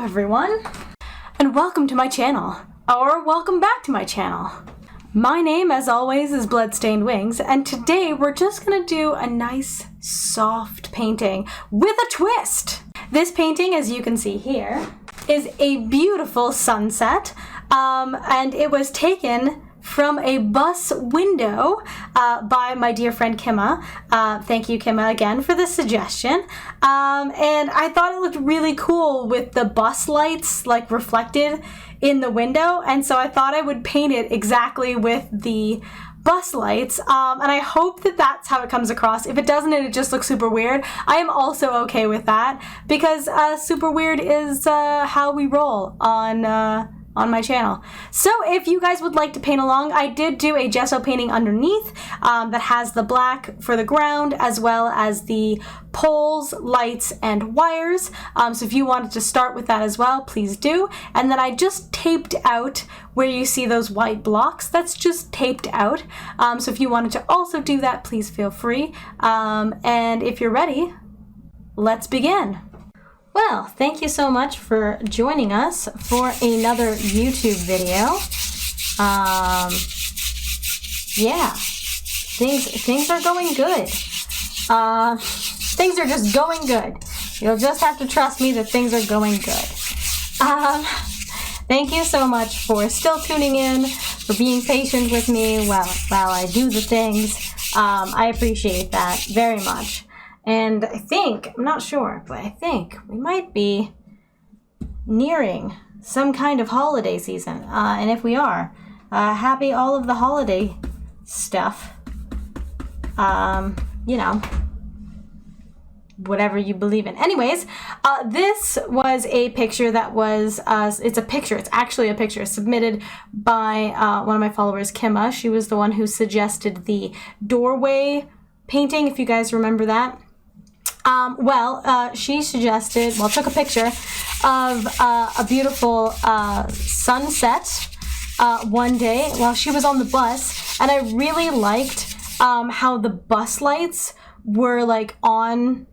everyone, and welcome to my channel, or welcome back to my channel. My name, as always, is Bloodstained Wings, and today we're just gonna do a nice, soft painting with a twist. This painting, as you can see here, is a beautiful sunset, and it was taken from a bus window by my dear friend Kimma. Thank you, Kimma, again for this suggestion. And I thought it looked really cool with the bus lights like reflected in the window, and so I thought I would paint it exactly with the bus lights, and I hope that that's how it comes across. If it doesn't and it just looks super weird, I am also okay with that, because super weird is how we roll on my channel. So if you guys would like to paint along, I did do a gesso painting underneath that has the black for the ground as well as the poles, lights, and wires. So if you wanted to start with that as well, please do. And then I just taped out where you see those white blocks. That's just taped out. So if you wanted to also do that, please feel free. And if you're ready, let's begin. Well, thank you so much for joining us for another YouTube video. Yeah, things are going good. Things are just going good. You'll just have to trust me that things are going good. Thank you so much for still tuning in, for being patient with me while I do the things. I appreciate that very much. And I think, I'm not sure, but I think we might be nearing some kind of holiday season. And if we are, happy all of the holiday stuff. You know, whatever you believe in. Anyways, this was a picture that was, it's actually a picture submitted by one of my followers, Kimma. She was the one who suggested the doorway painting, if you guys remember that. She took a picture of a beautiful sunset one day while she was on the bus, and I really liked how the bus lights were like on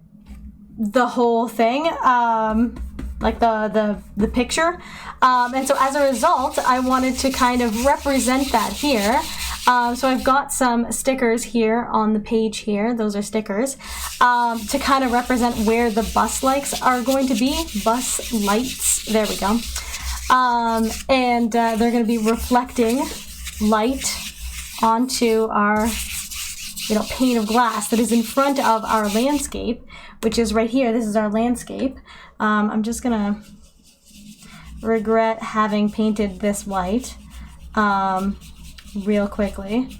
the whole thing, like the picture, and so as a result I wanted to kind of represent that here. So I've got some stickers here on the page here. Those are stickers to kind of represent where the bus lights are going to be. Bus lights. There we go. And they're going to be reflecting light onto our, pane of glass that is in front of our landscape, which is right here. This is our landscape. I'm just going to regret having painted this white. Real quickly,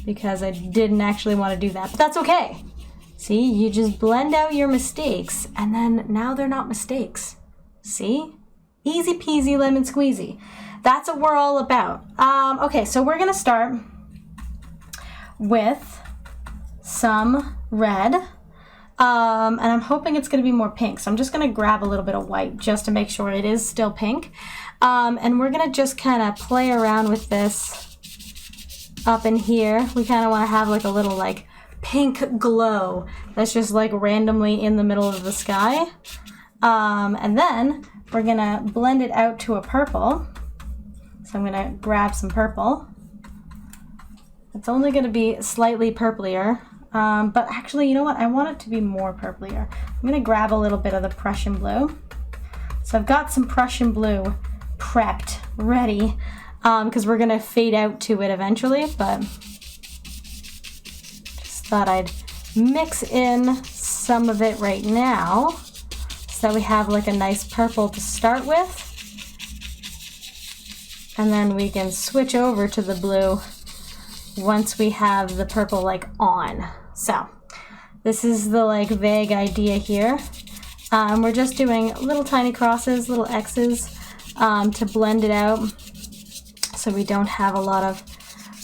because I didn't actually want to do that, but that's okay. See, you just blend out your mistakes, and then now they're not mistakes. See? Easy peasy lemon squeezy. That's what we're all about. Okay, so we're gonna start with some red, and I'm hoping it's gonna be more pink, so I'm just gonna grab a little bit of white just to make sure it is still pink, and we're gonna just kind of play around with this up in here. We kind of want to have like a little like pink glow that's just like randomly in the middle of the sky, and then we're gonna blend it out to a purple. So I'm gonna grab some purple. It's only gonna be slightly purplier, but actually, you know what, I want it to be more purplier. I'm gonna grab a little bit of the Prussian blue. So I've got some Prussian blue prepped, ready, because we're gonna fade out to it eventually, but just thought I'd mix in some of it right now so that we have like a nice purple to start with, and then we can switch over to the blue once we have the purple like on. So this is the like vague idea here, and we're just doing little tiny crosses, little X's, to blend it out, so we don't have a lot of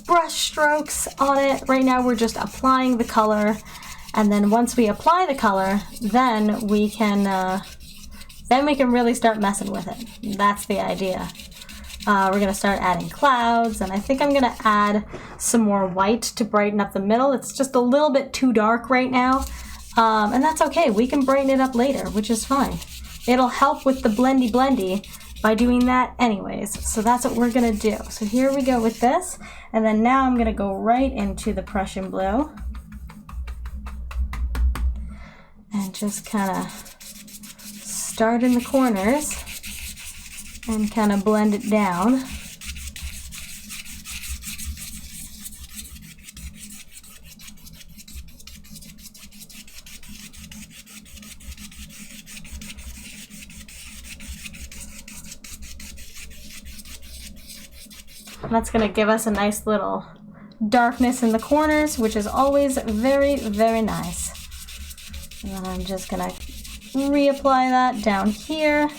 brush strokes on it. Right now we're just applying the color, and then once we apply the color, then we can really start messing with it. That's the idea. We're gonna start adding clouds, and I think I'm gonna add some more white to brighten up the middle. It's just a little bit too dark right now, and that's okay. We can brighten it up later, which is fine. it'll help with the blendy blendy by doing that anyways. So that's what we're gonna do. So here we go with this, and then now I'm gonna go right into the Prussian blue and just kind of start in the corners and kind of blend it down. That's going to give us a nice little darkness in the corners, which is always very, very nice. And then I'm just going to reapply that down here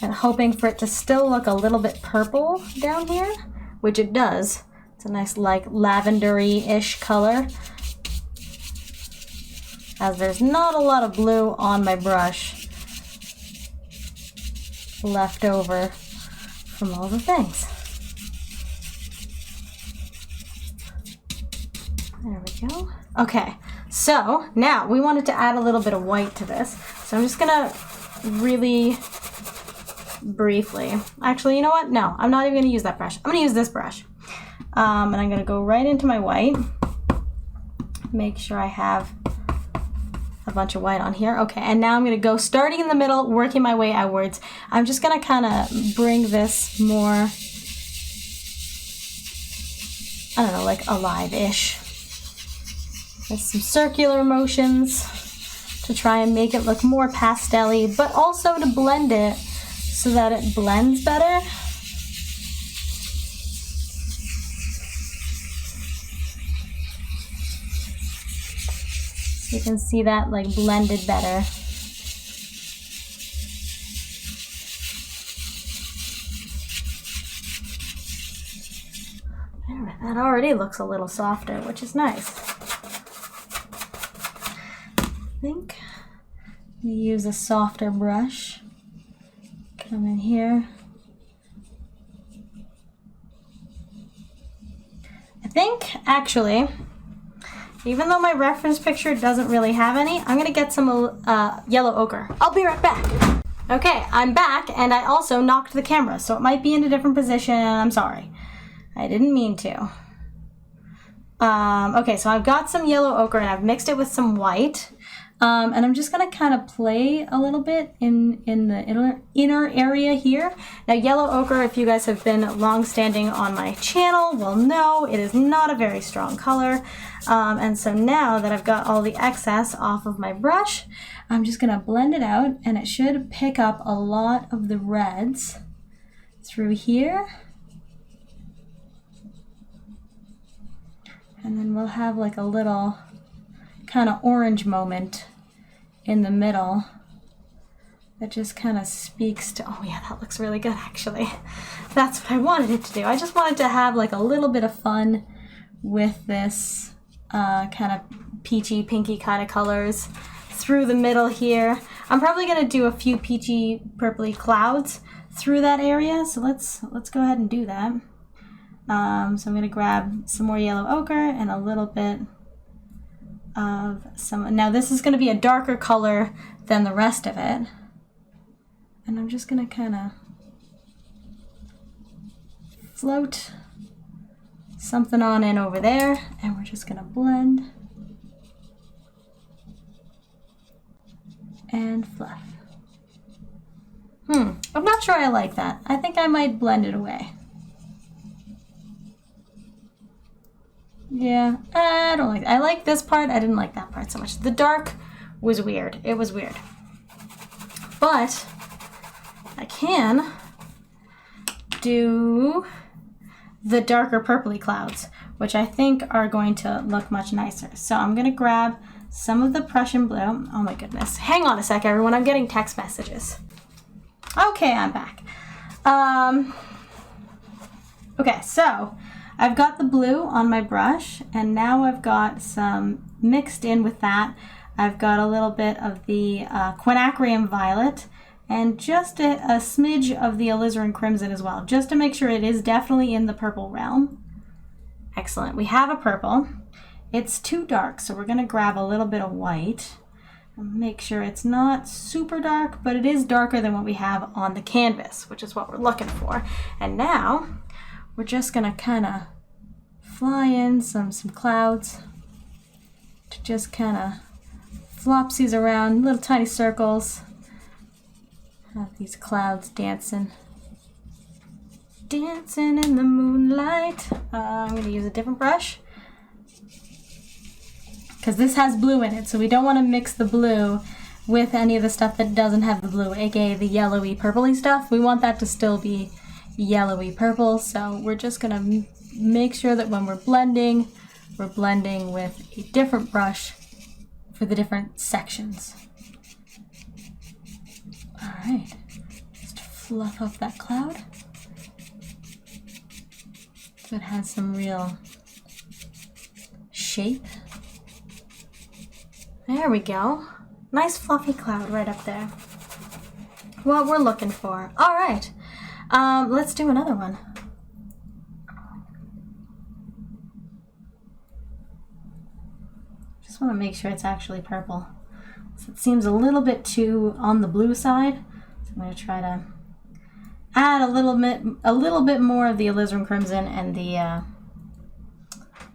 and hoping for it to still look a little bit purple down here, which it does. It's a nice like lavendery-ish color, as there's not a lot of blue on my brush left over from all the things. There we go. Okay, so now we wanted to add a little bit of white to this. So I'm just gonna really briefly, actually, you know what? No, I'm not even gonna use that brush. I'm gonna use this brush. And I'm gonna go right into my white. Make sure I have a bunch of white on here. Okay, and now I'm gonna go starting in the middle, working my way outwards. I'm just gonna kind of bring this more, I don't know, like alive-ish. With some circular motions to try and make it look more pastel-y, but also to blend it so that it blends better. You can see that like blended better. There, that already looks a little softer, which is nice. I think I'm gonna use a softer brush. Come in here. I think actually, even though my reference picture doesn't really have any, I'm gonna get some yellow ochre. I'll be right back. Okay, I'm back, and I also knocked the camera, so it might be in a different position. I'm sorry. I didn't mean to. Okay, so I've got some yellow ochre, and I've mixed it with some white. And I'm just gonna kind of play a little bit in the inner area here. Now, yellow ochre, if you guys have been long-standing on my channel, will know it is not a very strong color. And so now that I've got all the excess off of my brush, I'm just gonna blend it out, and it should pick up a lot of the reds through here. And then we'll have like a little kind of orange moment in the middle that just kind of speaks to, oh yeah, that looks really good actually. That's what I wanted it to do. I just wanted to have like a little bit of fun with this kind of peachy, pinky kind of colors through the middle here. I'm probably gonna do a few peachy, purpley clouds through that area, so let's go ahead and do that. So I'm gonna grab some more yellow ochre and a little bit of some, now this is going to be a darker color than the rest of it, and I'm just going to kind of float something on in over there, and we're just going to blend and fluff. I'm not sure I like that. I think I might blend it away. Yeah, I don't like that. I like this part. I didn't like that part so much. The dark was weird. It was weird. But I can do the darker purpley clouds, which I think are going to look much nicer. So I'm going to grab some of the Prussian blue. Oh my goodness. Hang on a sec, everyone. I'm getting text messages. Okay, I'm back. Okay, so I've got the blue on my brush, and now I've got some mixed in with that. I've got a little bit of the quinacridone violet and just a smidge of the alizarin crimson as well, just to make sure it is definitely in the purple realm. Excellent. We have a purple. It's too dark, so we're going to grab a little bit of white Make sure it's not super dark, but it is darker than what we have on the canvas, which is what we're looking for. And now we're just gonna kind of fly in some clouds to just kind of flopsies around, little tiny circles. Have these clouds dancing in the moonlight. I'm gonna use a different brush, because this has blue in it, so we don't want to mix the blue with any of the stuff that doesn't have the blue, aka the yellowy purpley stuff. We want that to still be yellowy purple, so we're just going to make sure that when we're blending with a different brush for the different sections. Alright, just fluff up that cloud so it has some real shape. There we go. Nice fluffy cloud right up there. What we're looking for. All right. Let's do another one. Just want to make sure it's actually purple. So it seems a little bit too on the blue side. So I'm going to try to add a little bit more of the alizarin crimson and the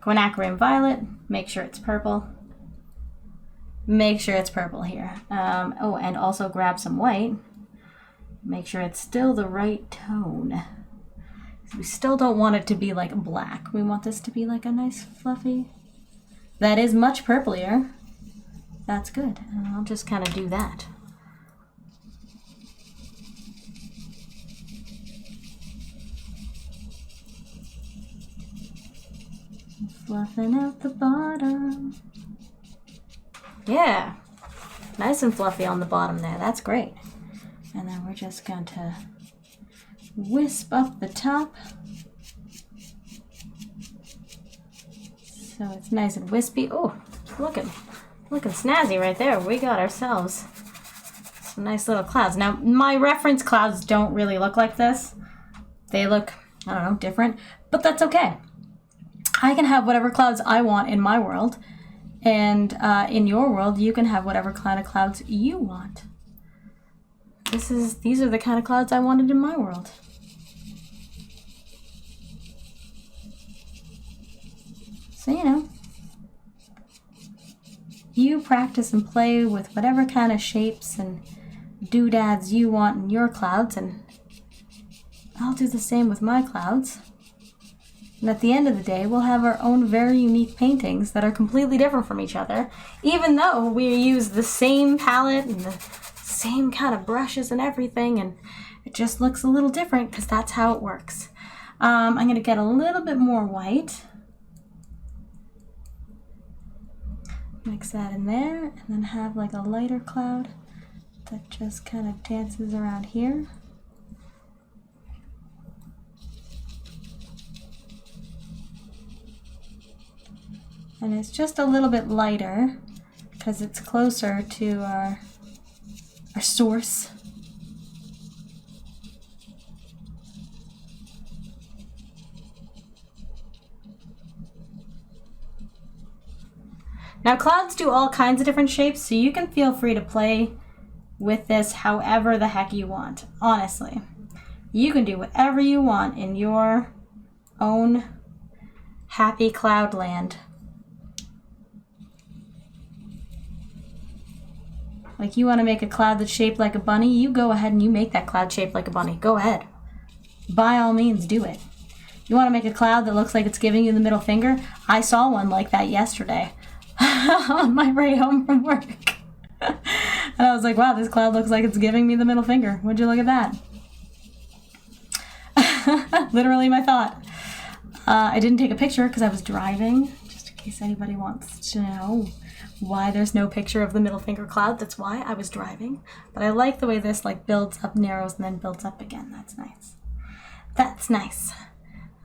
quinacridone violet. Make sure it's purple. Make sure it's purple here. Oh, and also grab some white. Make sure it's still the right tone. We still don't want it to be like black. We want this to be like a nice fluffy. That is much purplier. That's good. And I'll just kind of do that. Fluffing out the bottom. Yeah, nice and fluffy on the bottom there. That's great. And then we're just going to wisp up the top so it's nice and wispy. Oh, looking snazzy right there. We got ourselves some nice little clouds. Now, my reference clouds don't really look like this. They look, I don't know, different, but that's okay. I can have whatever clouds I want in my world. And in your world, you can have whatever kind of clouds you want. These are the kind of clouds I wanted in my world. So, you know, you practice and play with whatever kind of shapes and doodads you want in your clouds, and I'll do the same with my clouds. And at the end of the day, we'll have our own very unique paintings that are completely different from each other, even though we use the same palette and the same kind of brushes and everything, and it just looks a little different because that's how it works. I'm going to get a little bit more white. Mix that in there, and then have like a lighter cloud that just kind of dances around here. And it's just a little bit lighter because it's closer to our source. Now, clouds do all kinds of different shapes, so you can feel free to play with this however the heck you want. Honestly, you can do whatever you want in your own happy cloud land. Like, you want to make a cloud that's shaped like a bunny, you go ahead and you make that cloud shaped like a bunny. Go ahead. By all means, do it. You want to make a cloud that looks like it's giving you the middle finger? I saw one like that yesterday on my way home from work. And I was like, wow, this cloud looks like it's giving me the middle finger. Would you look at that? Literally my thought. I didn't take a picture because I was driving, just in case anybody wants to know why there's no picture of the middle finger cloud. That's why I was driving. But I like the way this like builds up, narrows, and then builds up again. That's nice. That's nice.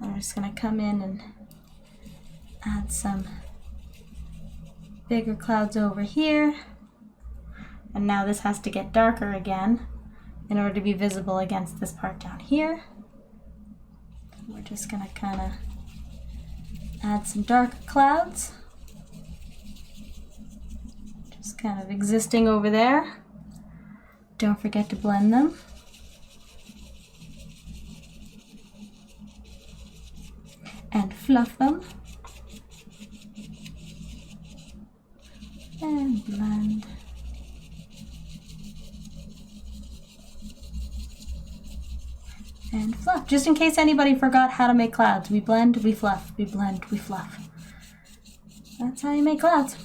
I'm just gonna come in and add some bigger clouds over here. And now this has to get darker again in order to be visible against this part down here. We're just gonna kind of add some darker clouds. just kind of existing over there. Don't forget to blend them. And fluff them. And blend. And fluff. Just in case anybody forgot how to make clouds. We blend, we fluff, we blend, we fluff. That's how you make clouds.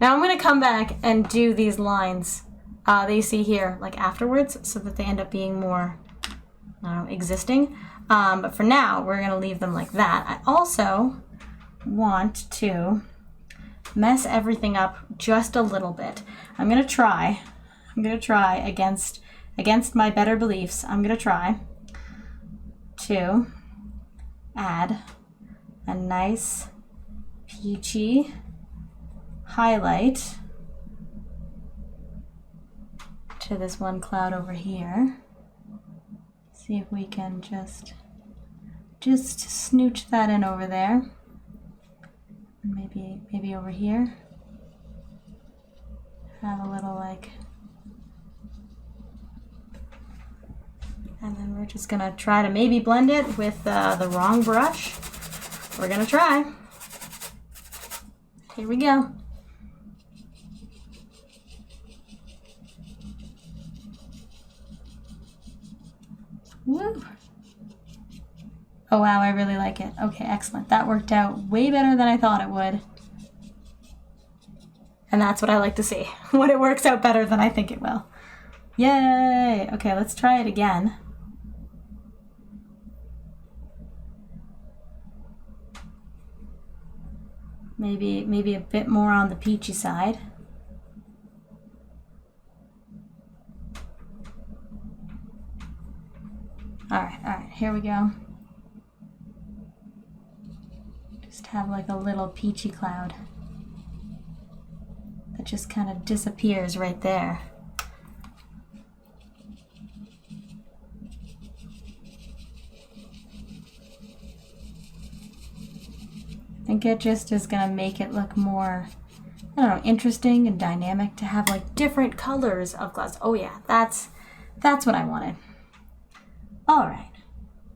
Now I'm going to come back and do these lines that you see here, like afterwards, so that they end up being more, I don't know, existing. But for now, we're going to leave them like that. I also want to mess everything up just a little bit. I'm going to try against my better beliefs. I'm going to try to add a nice peachy highlight to this one cloud over here. See if we can just snooch that in over there. And maybe over here. Have a little like, and then we're just gonna try to maybe blend it with the wrong brush. We're gonna try. Here we go. Woo. Oh wow, I really like it. Okay, excellent. That worked out way better than I thought it would. And that's what I like to see, when it works out better than I think it will. Yay! Okay, let's try it again. Maybe a bit more on the peachy side. All right, here we go. Just have like a little peachy cloud that just kind of disappears right there. I think it just is gonna make it look more, I don't know, interesting and dynamic to have like different colors of clouds. Oh yeah, that's what I wanted. All right,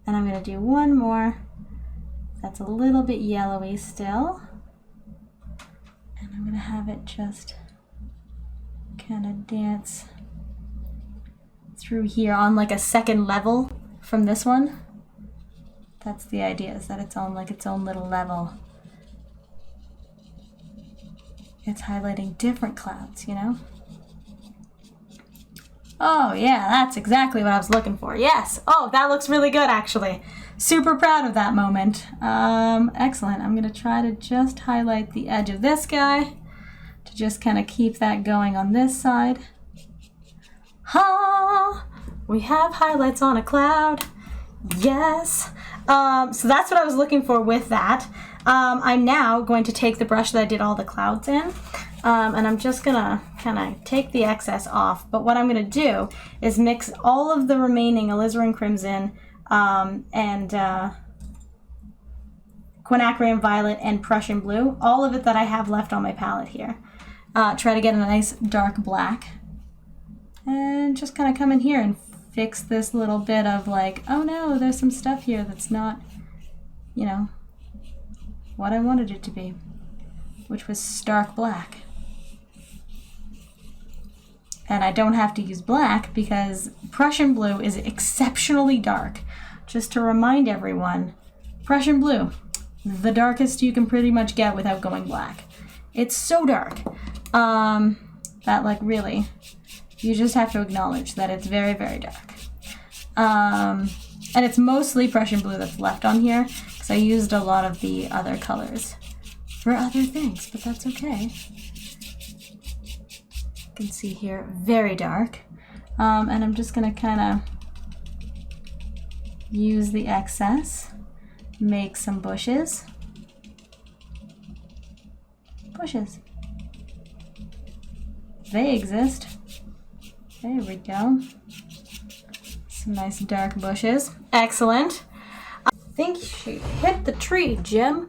and I'm gonna do one more that's a little bit yellowy still. And I'm gonna have it just kind of dance through here on like a second level from this one. That's the idea, is that it's on like its own little level. It's highlighting different clouds, you know? Oh yeah, that's exactly what I was looking for. Yes. Oh, that looks really good actually. Super proud of that moment. Excellent. I'm gonna try to just highlight the edge of this guy to just kind of keep that going on this side. Ha! We have highlights on a cloud. Yes. So that's what I was looking for with that. I'm now going to take the brush that I did all the clouds in, and I'm just gonna kind of take the excess off. But what I'm gonna do is mix all of the remaining alizarin crimson and quinacridone violet and Prussian blue, all of it that I have left on my palette here. Try to get a nice dark black, and just kind of come in here and fix this little bit of like, oh no, there's some stuff here that's not, you know, what I wanted it to be, which was stark black. And I don't have to use black because Prussian blue is exceptionally dark. Just to remind everyone, Prussian blue, the darkest you can pretty much get without going black. It's so dark that like really, you just have to acknowledge that it's very, very dark. And it's mostly Prussian blue that's left on here because I used a lot of the other colors for other things, but that's okay. You can see here, very dark. And I'm just gonna kind of use the excess, make some bushes. Bushes. They exist. There we go. Some nice dark bushes. Excellent. I think you hit the tree, Jim.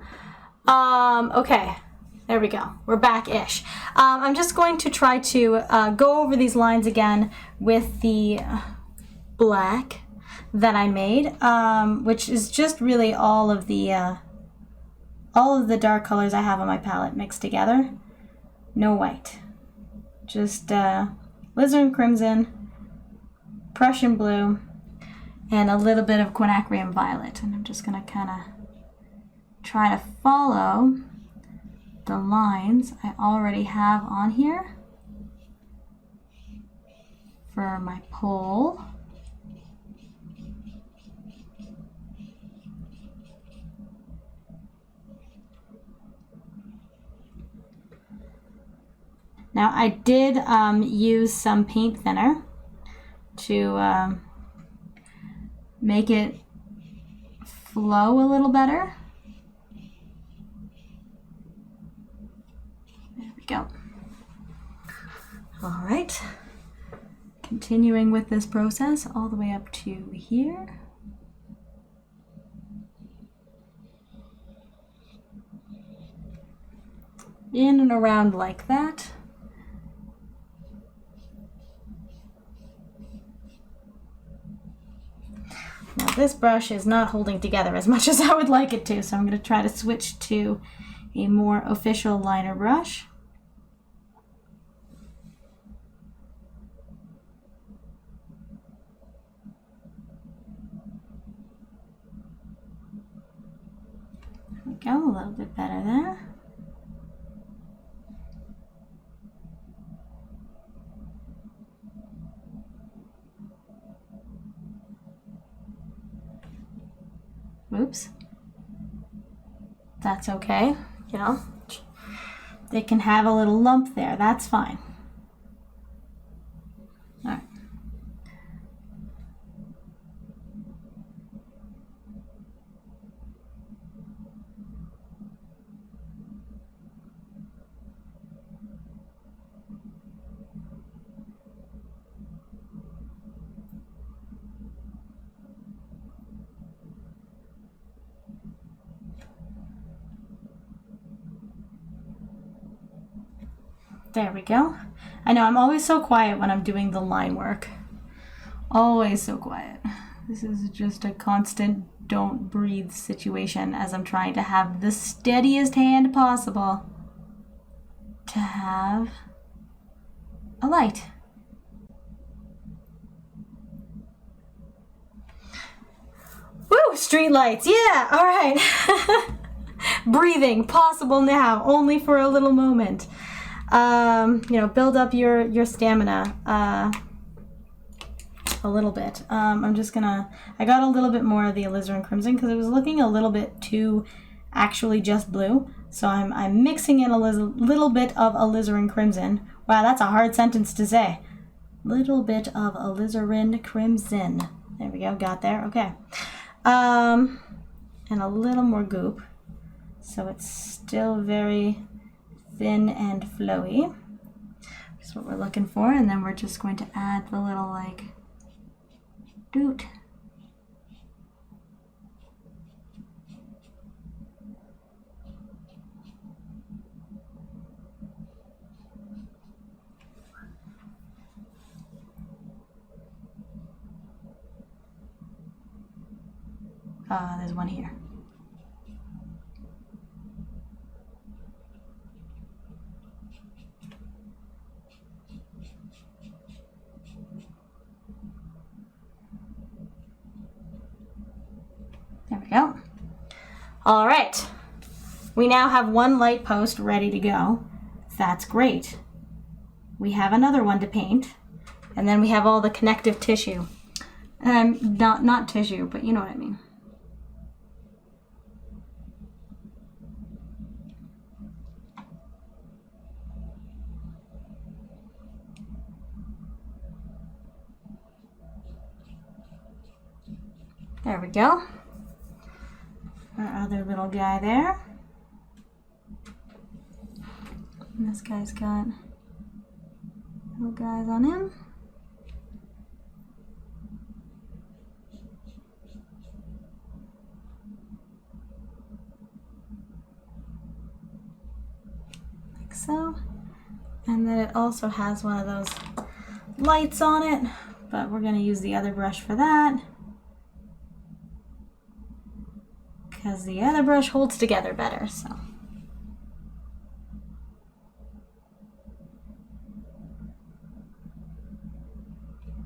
Okay. There we go. We're back-ish. I'm just going to try to go over these lines again with the black that I made, which is just really all of the dark colors I have on my palette mixed together. No white. Just alizarin crimson, Prussian blue, and a little bit of quinacrium violet. And I'm just going to kind of try to follow the lines I already have on here for my pole. Now I did use some paint thinner to make it flow a little better. There we go. All right. Continuing with this process all the way up to here. In and around like that. Now this brush is not holding together as much as I would like it to, so I'm going to try to switch to a more official liner brush. There we go, a little bit better there. Oops. That's okay, you know. They can have a little lump there, that's fine. All right. There we go. I know I'm always so quiet when I'm doing the line work. Always so quiet. This is just a constant don't breathe situation as I'm trying to have the steadiest hand possible to have a light. Woo! Street lights, yeah! All right. Breathing possible now, only for a little moment. You know, build up your stamina a little bit. I'm just gonna, I got a little bit more of the alizarin crimson because it was looking a little bit too actually just blue. So I'm mixing in a little bit of alizarin crimson. Wow, that's a hard sentence to say. Little bit of alizarin crimson. There we go, got there, okay. And a little more goop. So it's still very thin and flowy. That's what we're looking for. And then we're just going to add the little like doot. There's one here. There we go. All right. We now have one light post ready to go. That's great. We have another one to paint. And then we have all the connective tissue. Not tissue, but you know what I mean. There we go. Our other little guy there. And this guy's got little guys on him. so. And then it also has one of those lights on it, but we're gonna use the other brush for that, because the other brush holds together better, so.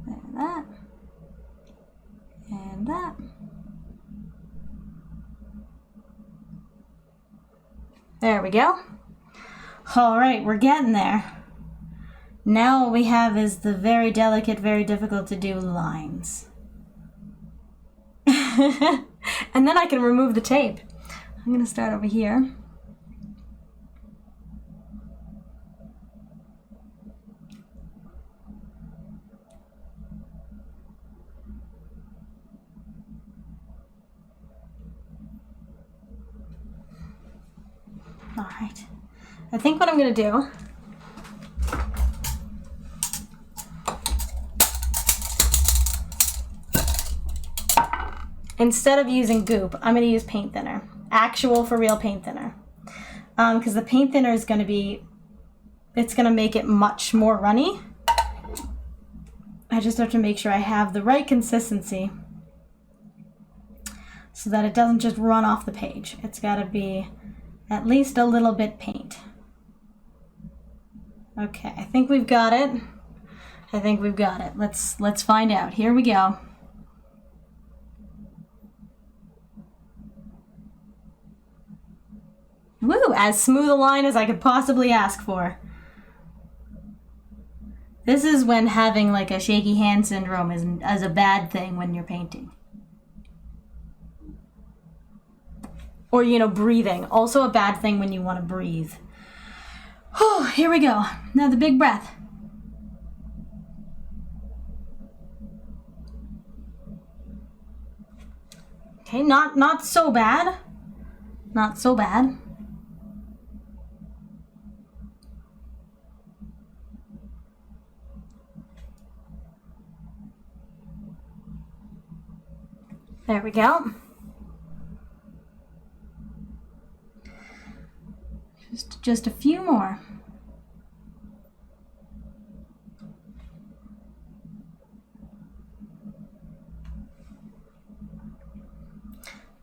And that. And that. There we go. All right, we're getting there. Now what we have is the very delicate, very difficult to do lines. And then I can remove the tape. I'm gonna start over here. All right. I think what I'm gonna do instead of using goop, I'm gonna use paint thinner. Actual for real paint thinner. Because the paint thinner is gonna be, it's gonna make it much more runny. I just have to make sure I have the right consistency so that it doesn't just run off the page. It's gotta be at least a little bit paint. Okay, I think we've got it. I think we've got it. Let's find out. Here we go. Woo, as smooth a line as I could possibly ask for. This is when having like a shaky hand syndrome is a bad thing when you're painting. Or, you know, breathing. Also a bad thing when you want to breathe. Oh, here we go. Now the big breath. Okay, not so bad. Not so bad. There we go. Just a few more.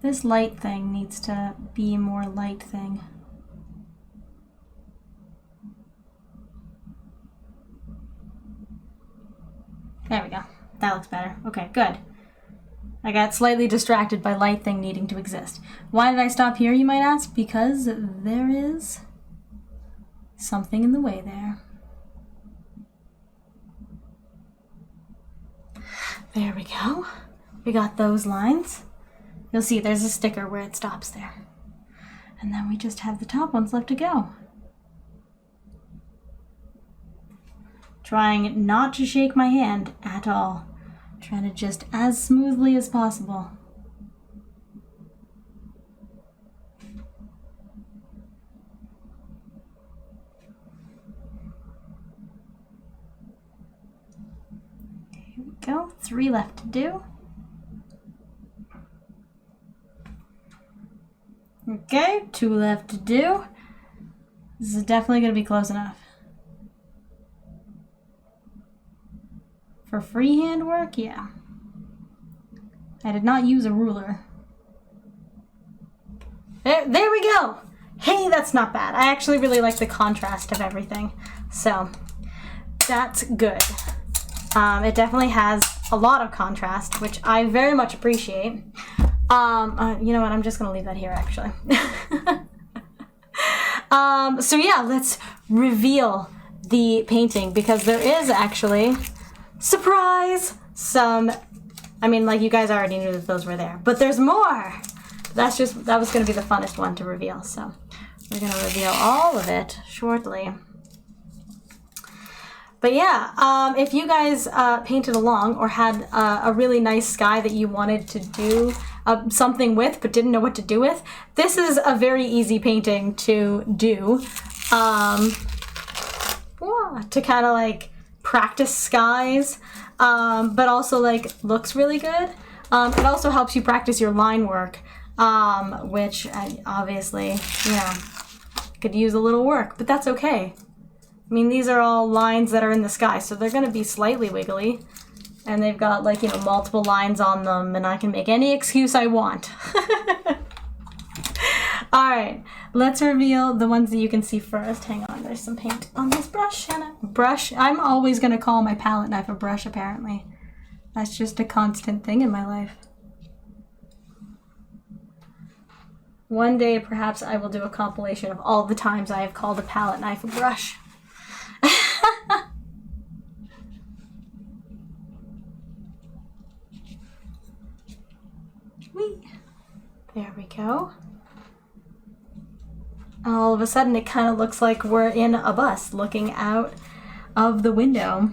This light thing needs to be a more light thing. There we go. That looks better. Okay, good. I got slightly distracted by light thing needing to exist. Why did I stop here, you might ask? Because there is something in the way there. There we go. We got those lines. You'll see there's a sticker where it stops there. And then we just have the top ones left to go. Trying not to shake my hand at all. Trying to just as smoothly as possible. Here we go. 3 left to do. Okay, 2 left to do. This is definitely going to be close enough. For freehand work, yeah. I did not use a ruler. There we go! Hey, that's not bad. I actually really like the contrast of everything. So, that's good. It definitely has a lot of contrast, which I very much appreciate. You know what, I'm just gonna leave that here, actually. So yeah, let's reveal the painting, because there is actually... surprise! I mean, like, you guys already knew that those were there, but there's more! That was going to be the funnest one to reveal, so we're going to reveal all of it shortly. But yeah, if you guys painted along or had a really nice sky that you wanted to do something with but didn't know what to do with, this is a very easy painting to do. To kind of like practice skies, but also like looks really good. It also helps you practice your line work, which obviously, you know, could use a little work, but that's okay. I mean, these are all lines that are in the sky, so they're going to be slightly wiggly. And they've got, like, you know, multiple lines on them, and I can make any excuse I want. Alright, let's reveal the ones that you can see first. Hang on, there's some paint on this brush. Brush. I'm always going to call my palette knife a brush, apparently. That's just a constant thing in my life. One day, perhaps, I will do a compilation of all the times I have called a palette knife a brush. Whee! There we go. All of a sudden, it kind of looks like we're in a bus looking out of the window.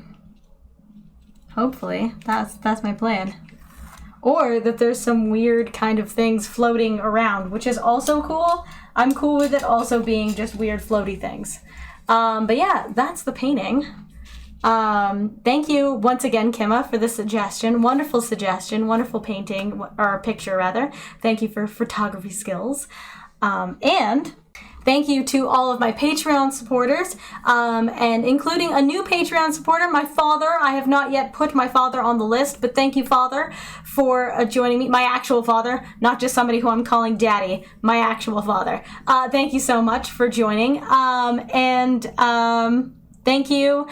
Hopefully, that's my plan. Or that there's some weird kind of things floating around, which is also cool. I'm cool with it also being just weird floaty things. But yeah, that's the painting. Thank you once again, Kimma, for the suggestion. Wonderful suggestion, wonderful painting, or picture rather. Thank you for photography skills. And thank you to all of my Patreon supporters, and including a new Patreon supporter, my father. I have not yet put my father on the list, but thank you, father, for joining me. My actual father, not just somebody who I'm calling daddy, my actual father. Thank you so much for joining, thank you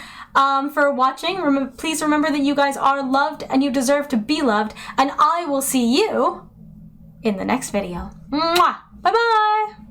for watching. Please remember that you guys are loved and you deserve to be loved, and I will see you in the next video. Mwah! Bye-bye!